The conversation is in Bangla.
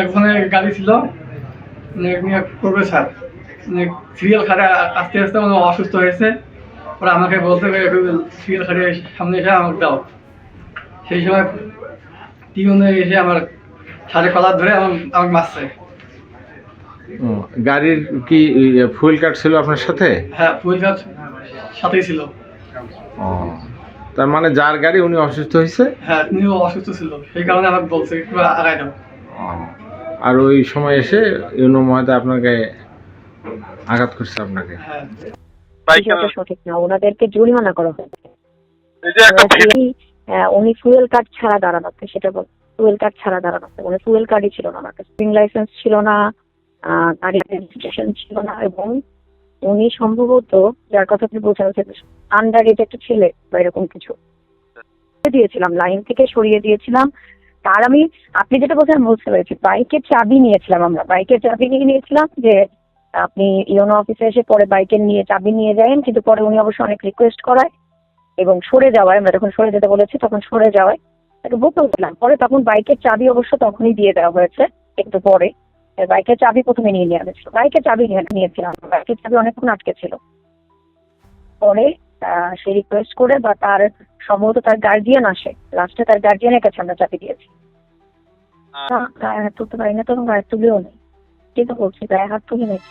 একজনের গাড়ি ছিল, প্রফেসর সিরিয়াল খাটে আস্তে আস্তে অসুস্থ হয়েছে। ওরা আমাকে বলতে সিরিয়াল খাটে সামনে এসে আমাকে দাও। সেই সময় টিউনে এসে আমার সাড়ে কলার ধরে আমাকে মারছে। গাড়ির কি ফুয়েল কার্ড ছিল আপনার সাথে? হ্যাঁ, ফুয়েল কার্ড সাথেই ছিল। তার মানে যার গাড়ি উনি অসুস্থ হয়েছে? হ্যাঁ, তিনিও অসুস্থ ছিল, সেই কারণে আমাকে বলছে একটু আগাই দাও। আর ওই সময় এসে ইউনো মহাতে আপনাকে আঘাত করছে আপনাকে? হ্যাঁ, সঠিক না, ওনাদেরকে জরিমানা করা হয়েছে। উনি ফুয়েল কার্ড ছাড়া দাঁড়ানোতে, সেটা বল, ফুয়েল কার্ড ছাড়া দাঁড়ানোতে, উনি ফুয়েল কার্ডই ছিল না, ওনার কাছে লাইসেন্স ছিল না, গাড়ির রেজিস্ট্রেশন ছিল না, এবং উনি সম্ভবত, যার কথা আপনি বোঝানো আন্ডার এজ একটা ছেলে বা এরকম কিছু দিয়েছিলাম, লাইন থেকে সরিয়ে দিয়েছিলাম। তার আপনি যেটা বলছেন বুঝতে পেরেছি, বাইকের চাবি নিয়েছিলাম, আমরা বাইকের চাবি নিয়েছিলাম যে আপনি ইউনো অফিসে এসে পরে বাইকের নিয়ে চাবি নিয়ে যাবেন, কিন্তু পরে উনি অবশ্য অনেক রিকোয়েস্ট করায় এবং সরে যাওয়ায়, আমরা যখন সরে যেতে বলেছি তখন সরে যাওয়ায় তাকে বলছিলাম। পরে তখন বাইকের চাবি অবশ্য তখনই দিয়ে দেওয়া হয়েছে, একটু পরে। বাইকের চাবি প্রথমে নিয়ে নেওয়া হয়েছিল, বাইকের চাবি নিয়েছিলাম, বাইকের চাবি অনেকক্ষণ আটকে ছিল। পরে সে রিকোয়েস্ট করে বা তার সম্ভবত তার গার্জিয়ান আসে, লাস্টে তার গার্জিয়ানের কাছে আমরা চাবি দিয়েছি। গায়ে হাত তুলতে পারি না, তখন গায়ে তুলেও নেই, কিন্তু বলছি গায়ে হাত তুলে নেই।